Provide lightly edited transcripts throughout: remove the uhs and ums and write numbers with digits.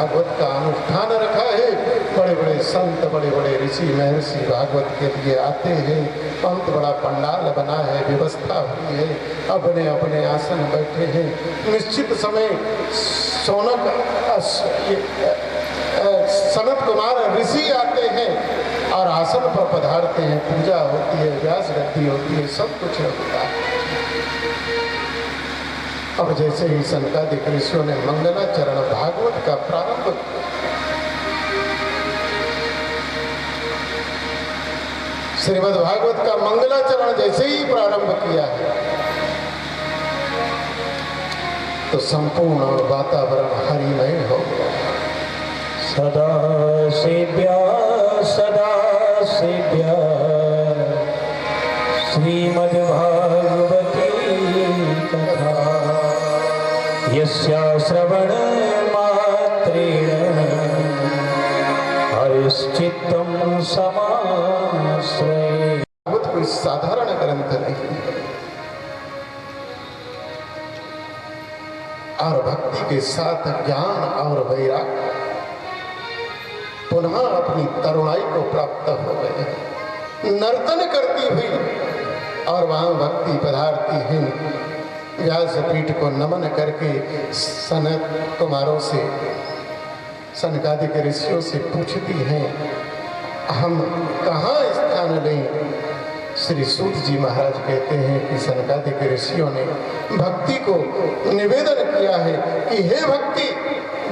भागवत का अनुष्ठान रखा है। बड़े बड़े संत, बड़े बड़े ऋषि महर्षि भागवत के लिए आते हैं। बहुत बड़ा पंडाल बना है, व्यवस्था हुई है, अपने अपने आसन बैठे हैं। निश्चित समय सनत कुमार ऋषि आते हैं और आसन पर पधारते हैं। पूजा होती है, व्यास गद्दी होती है, सब कुछ होता है। और जैसे ही सनकादिक ऋषियों ने मंगलाचरण भागवत का प्रारंभ, श्रीमद् भागवत का मंगलाचरण जैसे ही प्रारंभ किया है तो संपूर्ण वातावरण हरिमय हो गया। सदा सेव्या श्रीमद् भागवती कथा यस्या श्रवण मात्रेण हरिश्चित्तं समाश्रये। भागवत कोई साधारण ग्रंथ नहीं है और भक्ति के साथ ज्ञान और वैराग्य पुनः अपनी तरुणाई को प्राप्त हो गए। नर्तन करती हुई और वहां भक्ति पधारती है। व्यासपीठ को नमन करके सनत कुमारों से, सनकादिक ऋषियों से पूछती हैं, हम कहाँ स्थान लें? श्री सूत जी महाराज कहते हैं कि सनकादिक ऋषियों ने भक्ति को निवेदन किया है कि हे भक्ति,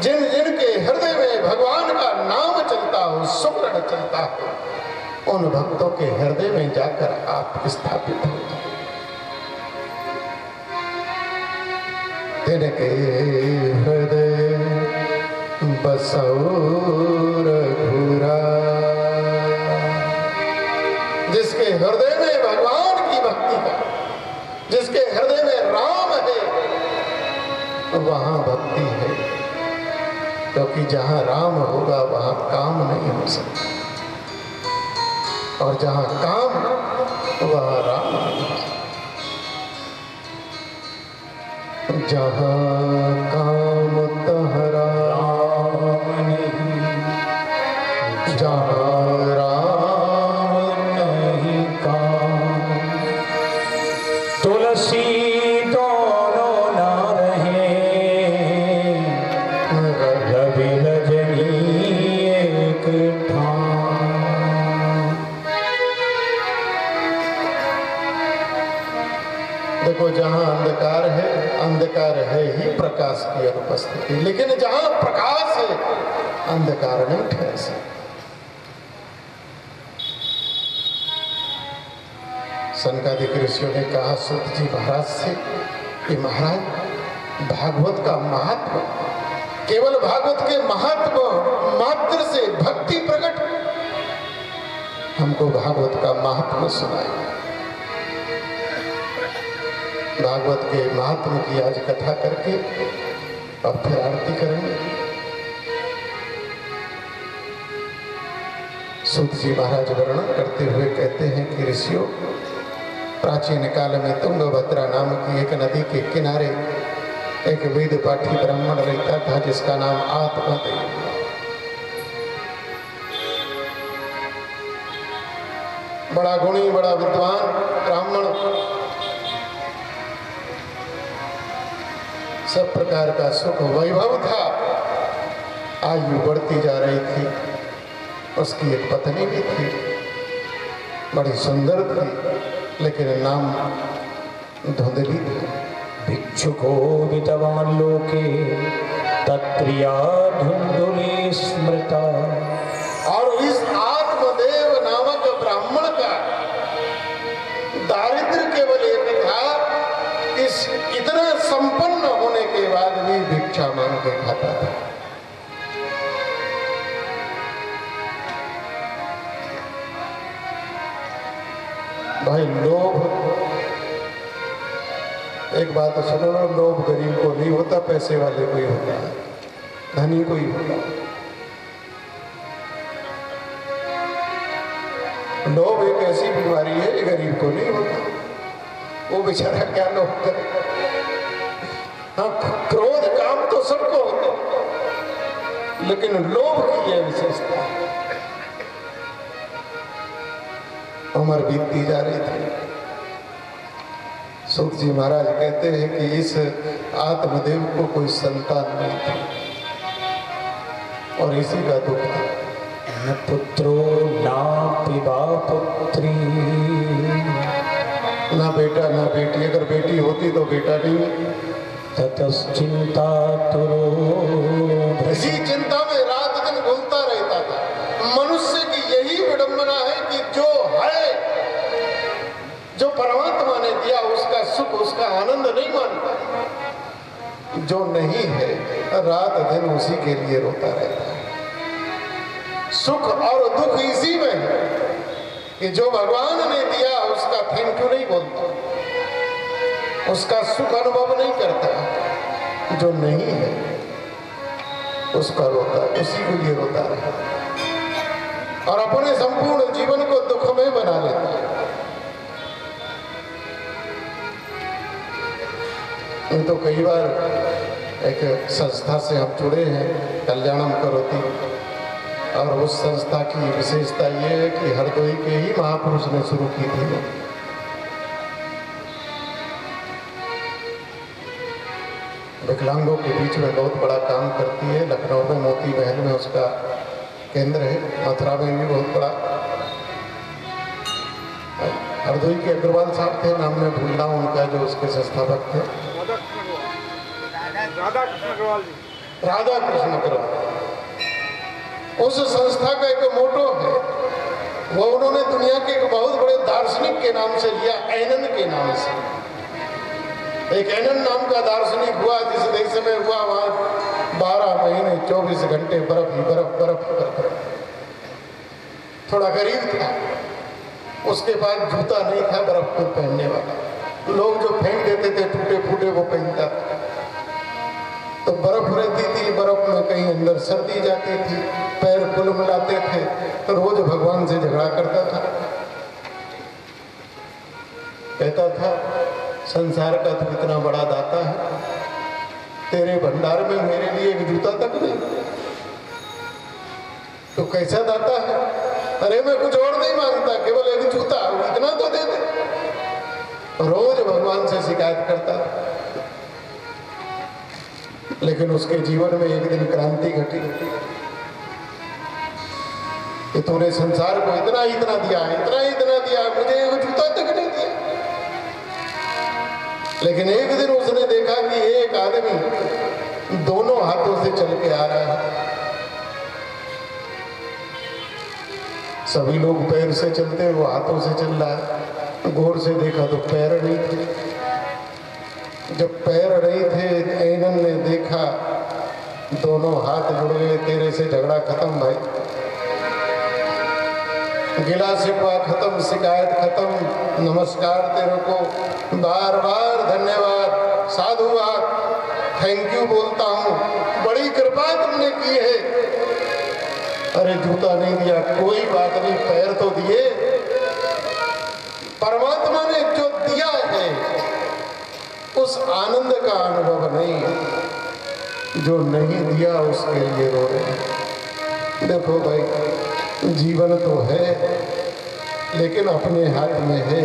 जिन जिन के हृदय में भगवान का नाम चलता हो, सुमरण चलता हो, उन भक्तों के हृदय में जाकर आप स्थापित हो जाए। तिनके हृदय बसौ रघुरा, जिसके हृदय में भगवान की भक्ति का, जिसके हृदय में राम है, वहां भक्ति है। क्योंकि जहां राम होगा वहां काम नहीं हो सकता, और जहां काम वहां राम नहीं हो सकता। जहां काम तहाँ राम नहीं, जहां राम नहीं काम। तुलसी दोनों ना रहे, रवि रजनी एक ठाम। देखो, जहां अंधकार है ही प्रकाश की अनुपस्थिति, लेकिन जहां प्रकाश है अंधकार नहीं ठहर सकता। सनकादिक ऋषियों ने कहा सूत जी महाराज से कि महाराज, भागवत का महात्म, केवल भागवत के महात्म मात्र से भक्ति प्रकट, हमको भागवत का महात्म सुनाए। भागवत के महात्म की आज कथा करके और फिर आरती करेंगे। सूत जी महाराज वर्णन करते हुए कहते हैं कि ऋषियों, प्राचीन काल में तुंगभद्रा नाम की एक नदी के किनारे एक वेद पाठी ब्राह्मण रहता था जिसका नाम आत्मदेव। बड़ा गुणी, बड़ा विद्वान ब्राह्मण, सब प्रकार का सुख वैभव था। आयु बढ़ती जा रही थी। उसकी एक पत्नी भी थी, बड़ी सुंदर थी, लेकिन नाम धुंधली थी। भिक्षुको वितवान लोके तत्प्रिया धुंधुली स्मृता। और इस आत्मदेव नामक ब्राह्मण का दारिद्र्य केवल एक था, इस इतना संपन्न होने के बाद भी भिक्षा मांग के खाता था। भाई, लोभ, एक बात तो सुनो ना, लोभ गरीब को नहीं होता, पैसे वाले को ही होता है, धनी को ही होता है। लोभ एक ऐसी बीमारी है, गरीब को नहीं होता, वो बेचारा क्या लोभ करे। हाँ, क्रोध काम तो सबको होता, लेकिन लोभ की यह विशेषता है। उम्र बीतती जा रही थी। सूत जी महाराज कहते हैं कि इस आत्मदेव को कोई संतान नहीं थी और इसी का दुख था। न पुत्रो ना पिबा पुत्री, ना बेटा ना बेटी। अगर बेटी होती तो बेटा नहीं। ततश्चिंता तुरो, इसी चिंता में रात दिन घूमता रहता था। मनुष्य की यही विडंबना है कि जो है, जो परमात्मा ने दिया, उसका सुख उसका आनंद नहीं मानता। जो नहीं है रात दिन उसी के लिए रोता रहता है। सुख और दुख इसी में है कि जो भगवान ने दिया उसका थैंक यू नहीं बोलता, उसका सुख अनुभव नहीं करता। जो नहीं है उसका रोता, उसी के लिए रोता रहता और अपने संपूर्ण जीवन को दुख में बना लेता है। तो कई बार एक संस्था से हम जुड़े हैं, कल्याणम करोति, और उस संस्था की विशेषता ये है कि हरदोई के ही महापुरुष ने शुरू की थी। विकलांगों के बीच में बहुत बड़ा काम करती है। लखनऊ में मोती महल में उसका केंद्र है, मथुरा में भी बहुत बड़ा। हरदोई के अग्रवाल साहब थे, नाम में भूल रहा हूं उनका, जो उसके संस्थापक थे, राधा कृष्ण अग्रवाल। उस संस्था का एक मोटो है, वो उन्होंने दुनिया के एक बहुत बड़े दार्शनिक के नाम से लिया, एनन के नाम से। एक एनन नाम का दार्शनिक हुआ, जिस देश में हुआ वहां 12 महीने 24 घंटे बर्फ ही बर्फ, बर्फ ही बर्फ। थोड़ा गरीब था, उसके पास जूता नहीं था बर्फ को पहनने वाला। लोग जो फेंक देते थे टूटे फूटे वो पहनता था। तो बर्फ रहती थी, बर्फ में कहीं अंदर सर्दी जाती थी, पैर कुलमुलाते थे, तो रोज भगवान से झगड़ा करता था। कहता था संसार का तू इतना बड़ा दाता है, तेरे भंडार में मेरे लिए एक जूता तक नहीं, तो कैसा दाता है? अरे मैं कुछ और नहीं मांगता, केवल एक जूता, इतना तो दे दे। रोज भगवान से शिकायत करता था। लेकिन उसके जीवन में एक दिन क्रांति घटी कि तूने संसार को इतना इतना दिया, इतना इतना दिया, मुझे एक जूता तक नहीं दिया। लेकिन एक दिन उसने देखा कि एक आदमी दोनों हाथों से चल के आ रहा है। सभी लोग पैर से चलते, वो हाथों से चल रहा है। गौर से देखा तो पैर नहीं थे। जब पैर नहीं थे, एनन ने देखा दोनों हाथ जुड़ गए। तेरे से झगड़ा खत्म भाई, गिला शिकवा खत्म, शिकायत खत्म। नमस्कार तेरे को, बार बार धन्यवाद, साधुवाद, थैंक यू बोलता हूँ, बड़ी कृपा तुमने की है। अरे जूता नहीं दिया, कोई बात नहीं, पैर तो दिए। परमात्मा ने जो दिया है उस आनंद का अनुभव नहीं, जो नहीं दिया उसके लिए रो रहे हैं। देखो भाई, जीवन तो है लेकिन अपने हाथ में है।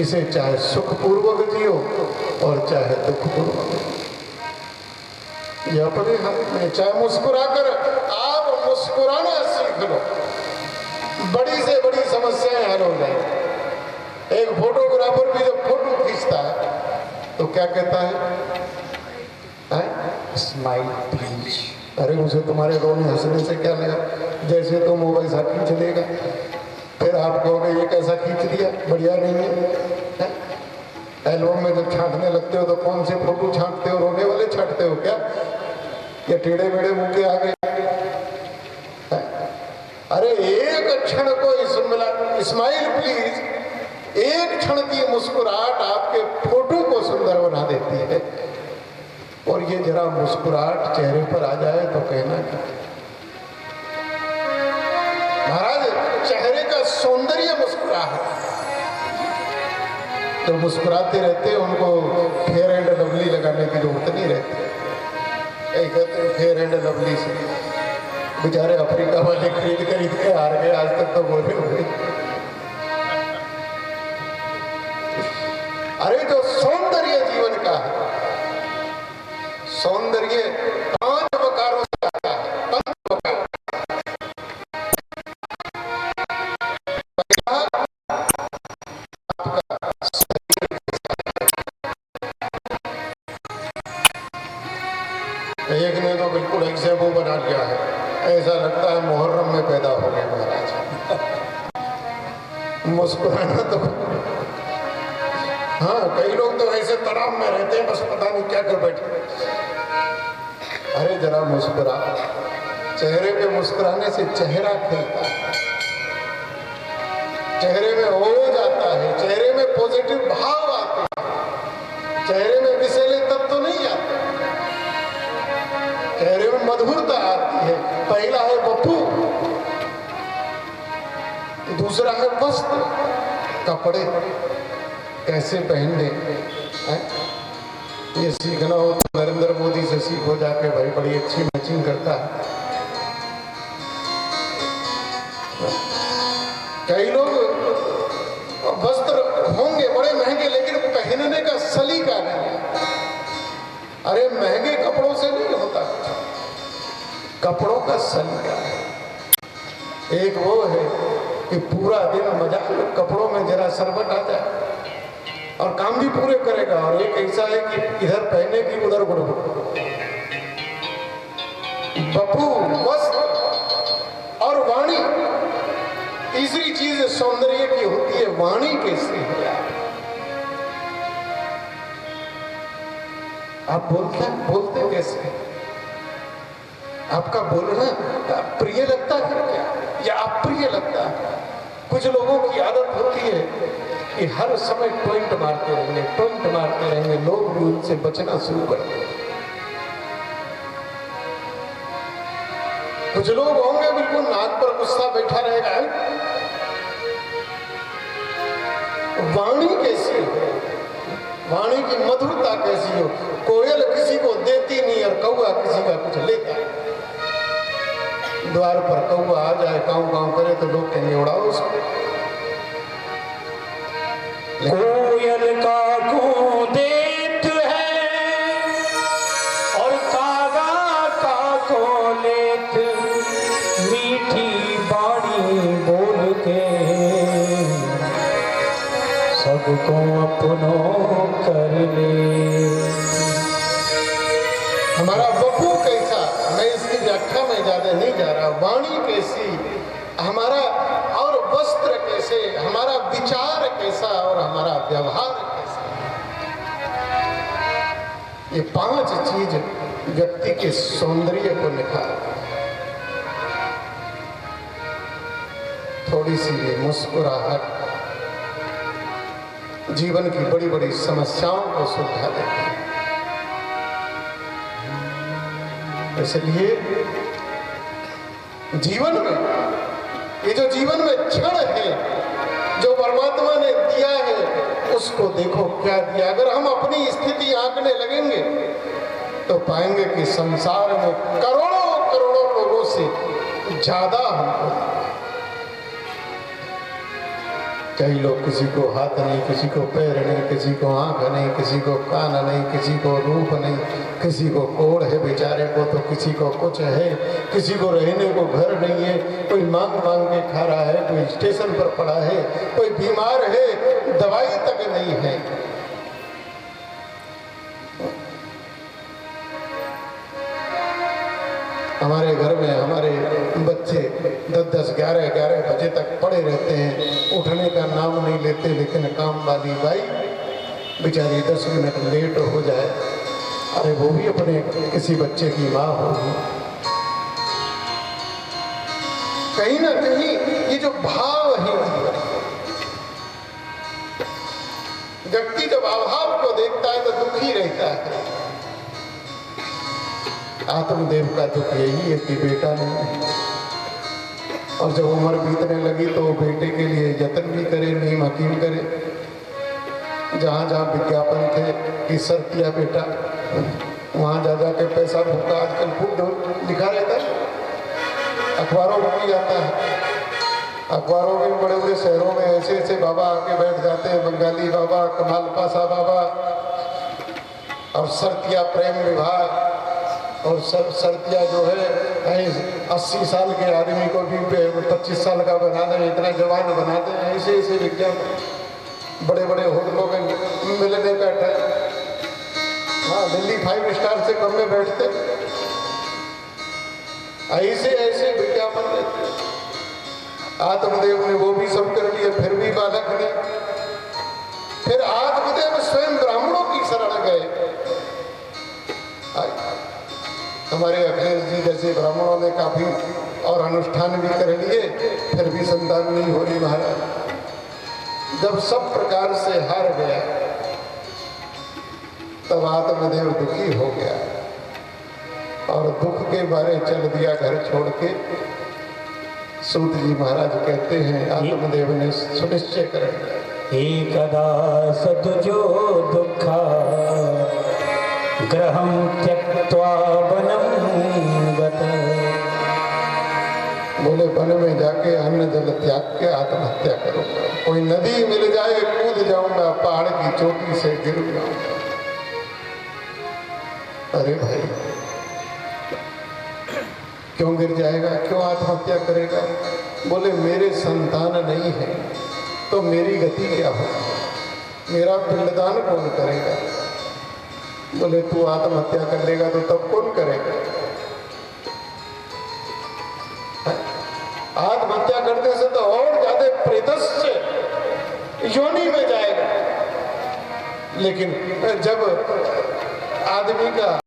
इसे चाहे सुखपूर्वक जियो और चाहे दुखपूर्वक, ये अपने हाथ में। चाहे मुस्कुराकर, आप मुस्कुराना सीख लो, बड़ी से बड़ी समस्याएं हल हो जाएंगी। एक फोटोग्राफर भी जब फोटो खींचता है तो क्या कहता है? Smile please. अरे मुझे तुम्हारे रोने हंसने से क्या लगा, जैसे तुम वो वैसा खींच देगा। फिर आप कहोगे ये कैसा खींच दिया, बढ़िया नहीं है। एल्बम में जब छांटने लगते हो तो कौन से फोटो छांटते हो? रोने वाले छांटते हो क्या, या टेढ़े मेढ़े मुंह के आगे? अरे एक क्षण को स्माइल प्लीज, एक क्षण की मुस्कुराहट आपके फोटो को सुंदर बना देती है। और ये जरा मुस्कुराहट चेहरे पर आ जाए तो कहना क्या। महाराज, चेहरे का सौंदर्य मुस्कुराहट। तो मुस्कुराते रहते हैं, उनको फेयर एंड लवली लगाने की जरूरत नहीं रहती। कहते हैं फेयर एंड लवली से बेचारे अफ्रीका वाले खरीद खरीद के हार गए, आज तक तो बोले हुए। अरे जो सौंदर्य जीवन का है, सौंदर्य 5 वकारों से आता है, 5 वकार। एक ने तो बिल्कुल ऐसे मुंह बना लिया है, ऐसा लगता है मुहर्रम में पैदा हो गए महाराज। मुस्कुराना तो, हाँ कई लोग तो ऐसे तनाव में रहते हैं, बस पता नहीं क्या कर बैठे। अरे जरा मुस्कुरा, चेहरे पे मुस्कुराने से चेहरा खिलता है, चेहरे में ओज आता है, चेहरे में पॉजिटिव भाव आते हैं, चेहरे में विषैले तत्व तो नहीं आते, चेहरे में मधुरता आती है। पहला है बपू, दूसरा है वस्त्र, कपड़े कैसे पहनने हैं? ये सीखना हो तो नरेंद्र मोदी से सीखो जाके, भाई बड़ी अच्छी मैचिंग करता है। कई लोग वस्त्र होंगे बड़े महंगे, लेकिन पहनने का सलीका नहीं। अरे महंगे कपड़ों से नहीं होता, कपड़ों का सलीका है। एक वो है कि पूरा दिन मजा कपड़ों में जरा सरबट आ जाए और काम भी पूरे करेगा, और एक ऐसा है कि इधर पहने की उधर गुड़गुड़। बपू, वस्त्र और वाणी। तीसरी चीज सौंदर्य की होती है वाणी कैसी है। आप बोलते कैसे? आपका बोलना प्रिय लगता है क्या या अप्रिय लगता है? कुछ लोगों की आदत होती है कि हर समय टोइंट मारते रहेंगे, लोग भी उनसे बचना शुरू कर देंगे। कुछ लोग होंगे बिल्कुल नाक पर गुस्सा बैठा रहेगा। वाणी कैसी हो, वाणी की मधुरता कैसी हो। कोयल किसी को देती नहीं और कौआ किसी का कुछ लेता है। द्वार पर कौआ आ जाए, काऊ काऊ करे तो लोग कहेंगे उड़ाओ उसको। कोयल का गूं देत है और कागा का को लेत, मीठी बाणी बोल के सबको अपनों कर ले। हमारा बपू कैसा, मैं इसकी व्याख्या में ज्यादा नहीं जा रहा। वाणी कैसी हमारा, और वस्त्र कैसे, हमारा विचार कैसा और हमारा व्यवहार कैसा। ये 5 चीज व्यक्ति के सौंदर्य को निखारती है। थोड़ी सी भी मुस्कुराहट जीवन की बड़ी बड़ी समस्याओं को सुलझा देती है। इसलिए जीवन में, ये जो जीवन में क्षण है जो परमात्मा ने दिया है, उसको देखो क्या दिया। अगर हम अपनी स्थिति आंकने लगेंगे तो पाएंगे कि संसार में करोड़ों करोड़ों लोगों से ज्यादा हमको। कई लोग, किसी को हाथ नहीं, किसी को पैर नहीं, किसी को आंख नहीं, किसी को कान नहीं, किसी को रूप नहीं, किसी को कोढ़ है बेचारे को, तो किसी को कुछ है, किसी को रहने को घर नहीं है, कोई मांग मांग के खा रहा है, कोई स्टेशन पर पड़ा है, कोई बीमार है, दवाई तक नहीं है। हमारे घर में हमारे बच्चे 10-10, 11-11 बजे तक पड़े रहते हैं, उठने का नाम नहीं लेते, लेकिन काम वाली बाई बेचारी 10 मिनट लेट हो जाए, अरे वो भी अपने किसी बच्चे की माँ होगी। कहीं ना कहीं ये जो भाव है, व्यक्ति जब अभाव को देखता है तो दुखी रहता है। आत्मदेव का दुख यही है कि बेटा नहीं है, और जब उम्र बीतने लगी तो बेटे के लिए यत्न भी करे, नीम हकीम करे। जहाँ जहाँ विज्ञापन थे कि सर किया बेटा, वहाँ जा जा के पैसा भूखा, आजकल खूब लिखा रहता है। अखबारों में भी आता है, अखबारों में बड़े बड़े शहरों में ऐसे ऐसे बाबा आके बैठ जाते हैं, बंगाली बाबा, कमाल पासा बाबा, और शर्तिया प्रेम विवाह, और शर्तिया जो है 80 साल के आदमी को भी 25 साल का बना दें, इतना जवान बना दें, ऐसे ऐसे विज्ञापन बड़े बड़े होटलों में मिलने बैठे। हाँ, दिल्ली 5 स्टार से कम में बैठते, ऐसे ऐसे विज्ञापन देते। आत्मदेव ने वो भी सब कर लिया, फिर भी बालक ने, फिर आत्मदेव स्वयं ब्राह्मणों की शरण गए। हमारे अखिलेश जी जैसे ब्राह्मणों ने काफी और अनुष्ठान भी कर लिए, फिर भी संतान नहीं हो रही महाराज। जब सब प्रकार से हार गया तब आत्मदेव दुखी हो गया और दुख के बारे चल दिया घर छोड़ के। सूत जी महाराज कहते हैं आत्मदेव ने सुनिश्चय कर लिया, एकदा सतुजो दुःखा ग्रहं त्यक्त्वा वनं गत। बोले वन में जाके अन्न जल त्याग के आत्महत्या करूंगा, कोई नदी मिल जाए कूद जाऊंगा, पहाड़ की चोटी से गिर जाऊंगा। अरे भाई क्यों गिर जाएगा, क्यों आत्महत्या करेगा? बोले मेरे संतान नहीं है तो मेरी गति क्या होगी, मेरा पिंडदान कौन करेगा? बोले तू आत्महत्या कर लेगा तो तब कौन करेगा? आत्महत्या करने से तो और ज्यादा प्रेतस्य योनि में जाएगा। लेकिन जब आदमी का